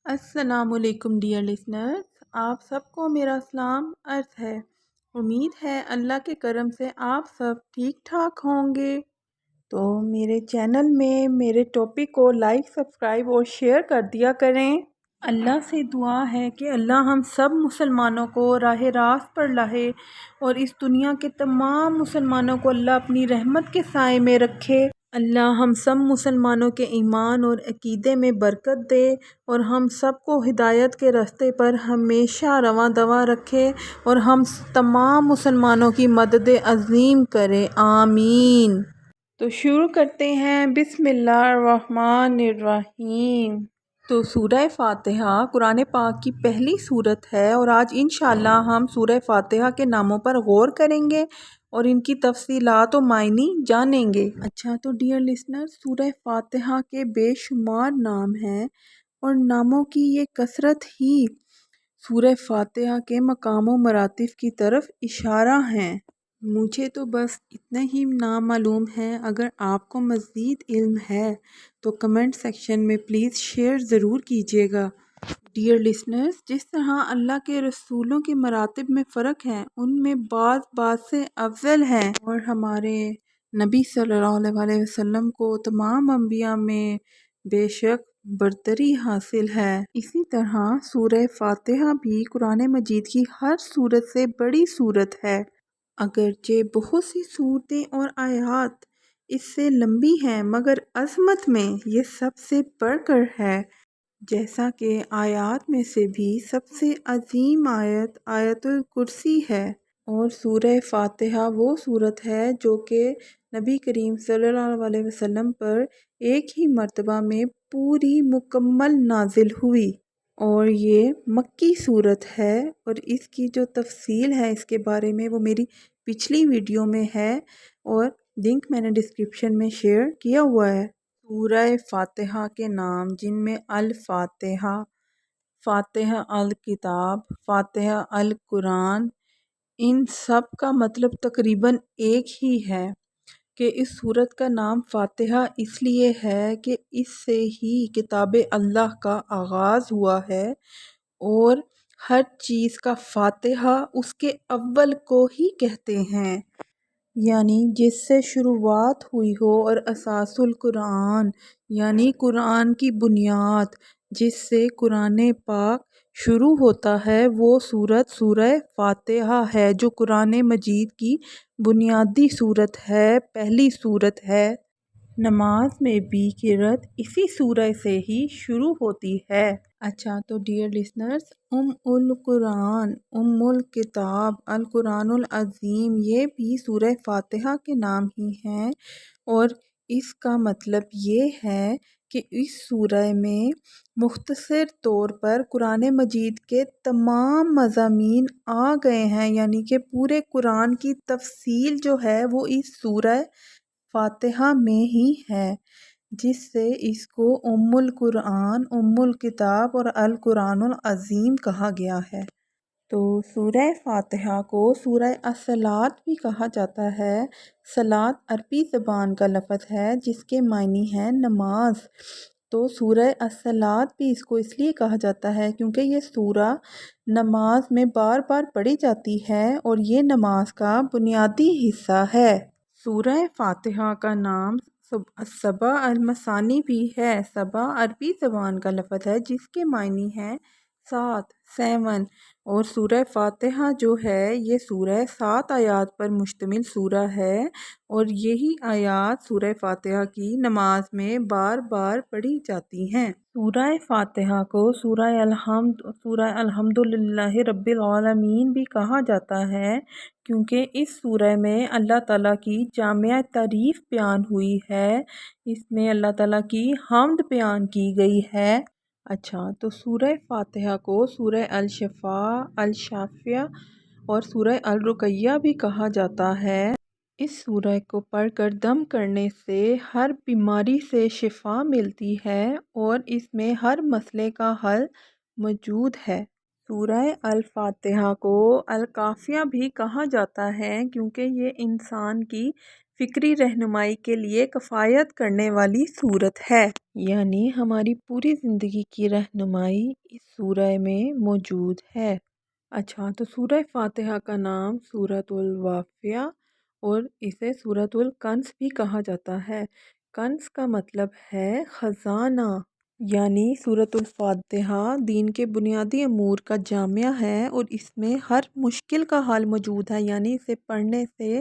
السلام علیکم dear listeners, آپ سب کو میرا سلام عرض ہے۔ امید ہے اللہ کے کرم سے آپ سب ٹھیک ٹھاک ہوں گے۔ تو میرے چینل میں میرے ٹاپک کو لائک، سبسکرائب اور شیئر کر دیا کریں۔ اللہ سے دعا ہے کہ اللہ ہم سب مسلمانوں کو راہ راست پر لائے اور اس دنیا کے تمام مسلمانوں کو اللہ اپنی رحمت کے سائے میں رکھے۔ اللہ ہم سب مسلمانوں کے ایمان اور عقیدے میں برکت دے اور ہم سب کو ہدایت کے راستے پر ہمیشہ رواں دواں رکھے اور ہم تمام مسلمانوں کی مدد عظیم کرے، آمین۔ تو شروع کرتے ہیں، بسم اللہ الرحمن الرحیم۔ تو سورہ فاتحہ قرآن پاک کی پہلی سورت ہے اور آج انشاءاللہ ہم سورہ فاتحہ کے ناموں پر غور کریں گے اور ان کی تفصیلات و معنی جانیں گے۔ اچھا، تو ڈیئر لسنر، سورہ فاتحہ کے بے شمار نام ہیں اور ناموں کی یہ کثرت ہی سورہ فاتحہ کے مقام و مراتب کی طرف اشارہ ہیں۔ مجھے تو بس اتنے ہی نام معلوم ہیں، اگر آپ کو مزید علم ہے تو کمنٹ سیکشن میں پلیز شیئر ضرور کیجیے گا۔ ڈیئر لسنرز، جس طرح اللہ کے رسولوں کے مراتب میں فرق ہے، ان میں بعض سے افضل ہیں اور ہمارے نبی صلی اللہ علیہ وسلم کو تمام انبیاء میں بے شک برتری حاصل ہے۔ اسی طرح سورہ فاتحہ بھی قرآن مجید کی ہر سورت سے بڑی سورت ہے، اگرچہ بہت سی صورتیں اور آیات اس سے لمبی ہیں، مگر عظمت میں یہ سب سے بڑھ کر ہے۔ جیسا کہ آیات میں سے بھی سب سے عظیم آیت آیت الکرسی ہے اور سورہ فاتحہ وہ سورت ہے جو کہ نبی کریم صلی اللہ علیہ وسلم پر ایک ہی مرتبہ میں پوری مکمل نازل ہوئی اور یہ مکی سورت ہے، اور اس کی جو تفصیل ہے اس کے بارے میں وہ میری پچھلی ویڈیو میں ہے اور لنک میں نے ڈسکرپشن میں شیئر کیا ہوا ہے۔ سورہ فاتحہ کے نام، جن میں الفاتحہ، فاتحہ الکتاب، فاتحہ القرآن، ان سب کا مطلب تقریباً ایک ہی ہے کہ اس سورت کا نام فاتحہ اس لیے ہے کہ اس سے ہی کتاب اللہ کا آغاز ہوا ہے اور ہر چیز کا فاتحہ اس کے اول کو ہی کہتے ہیں، یعنی جس سے شروعات ہوئی ہو، اور اساس القرآن یعنی قرآن کی بنیاد جس سے قرآن پاک شروع ہوتا ہے، وہ سورت سورہ فاتحہ ہے جو قرآن مجید کی بنیادی سورت ہے، پہلی سورت ہے۔ نماز میں بھی قرأت اسی سورہ سے ہی شروع ہوتی ہے۔ اچھا، تو ڈیئر لسنرز، القرآن، الکتاب، القرآن العظیم، یہ بھی سورہ فاتحہ کے نام ہی ہیں اور اس کا مطلب یہ ہے کہ اس سورہ میں مختصر طور پر قرآن مجید کے تمام مضامین آ گئے ہیں، یعنی کہ پورے قرآن کی تفصیل جو ہے وہ اس سورہ فاتحہ میں ہی ہے، جس سے اس کو القرآن، الکتاب اور القرآن العظیم کہا گیا ہے۔ تو سورہ فاتحہ کو سورہ الصلاۃ بھی کہا جاتا ہے۔ صلاۃ عربی زبان کا لفظ ہے جس کے معنی ہے نماز، تو سورہ الصلاۃ بھی اس کو اس لیے کہا جاتا ہے کیونکہ یہ سورہ نماز میں بار بار پڑھی جاتی ہے اور یہ نماز کا بنیادی حصہ ہے۔ سورہ فاتحہ کا نام سبع المثانی بھی ہے۔ سبع عربی زبان کا لفظ ہے جس کے معنی ہے 7، 7، اور سورہ فاتحہ جو ہے یہ سورہ 7 آیات پر مشتمل سورہ ہے اور یہی آیات سورہ فاتحہ کی نماز میں بار بار پڑھی جاتی ہیں۔ سورہ فاتحہ کو سورہ الحمدللہ رب العالمین بھی کہا جاتا ہے کیونکہ اس سورہ میں اللہ تعالیٰ کی جامع تعریف بیان ہوئی ہے، اس میں اللہ تعالیٰ کی حمد بیان کی گئی ہے۔ اچھا، تو سورہ فاتحہ کو سورہ الشفاء، الشافیہ اور سورہ الرقیہ بھی کہا جاتا ہے۔ اس سورہ کو پڑھ کر دم کرنے سے ہر بیماری سے شفا ملتی ہے اور اس میں ہر مسئلے کا حل موجود ہے۔ سورہ الفاتحہ کو الکافیہ بھی کہا جاتا ہے کیونکہ یہ انسان کی فکری رہنمائی کے لیے کفایت کرنے والی صورت ہے، یعنی ہماری پوری زندگی کی رہنمائی اس سورہ میں موجود ہے۔ اچھا، تو سورہ فاتحہ کا نام سورۃ الواقعہ اور اسے سورۃ الکنز بھی کہا جاتا ہے۔ کنز کا مطلب ہے خزانہ، یعنی سورۃ الفاتحہ دین کے بنیادی امور کا جامعہ ہے اور اس میں ہر مشکل کا حل موجود ہے، یعنی اسے پڑھنے سے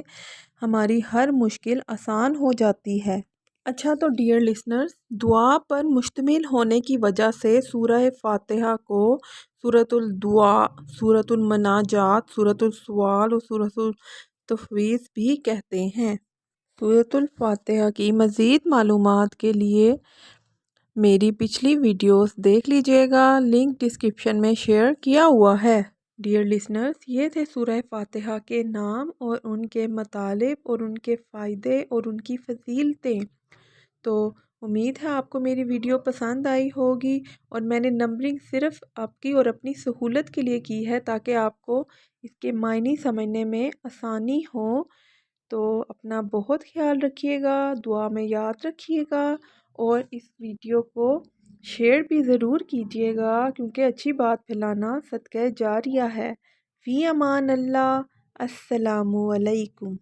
ہماری ہر مشکل آسان ہو جاتی ہے۔ اچھا، تو ڈیئر لسنرز، دعا پر مشتمل ہونے کی وجہ سے سورہ فاتحہ کو سورۃ الدعاء، سورۃ المناجات، سورۃ السؤال اور سورۃ التفویض بھی کہتے ہیں۔ سورۃ الفاتحہ کی مزید معلومات کے لیے میری پچھلی ویڈیوز دیکھ لیجئے گا، لنک ڈسکرپشن میں شیئر کیا ہوا ہے۔ ڈیئر لسنرز، یہ تھے سورہ فاتحہ کے نام اور ان کے مطالب اور ان کے فائدے اور ان کی فضیلتیں۔ تو امید ہے آپ کو میری ویڈیو پسند آئی ہوگی، اور میں نے نمبرنگ صرف آپ کی اور اپنی سہولت کے لیے کی ہے تاکہ آپ کو اس کے معنی سمجھنے میں آسانی ہو۔ تو اپنا بہت خیال رکھیے گا، دعا میں یاد رکھیے گا، اور اس ویڈیو کو شیئر بھی ضرور کیجیے گا کیونکہ اچھی بات پھیلانا صدقہ جاریہ ہے۔ فی امان اللہ، السلام علیکم۔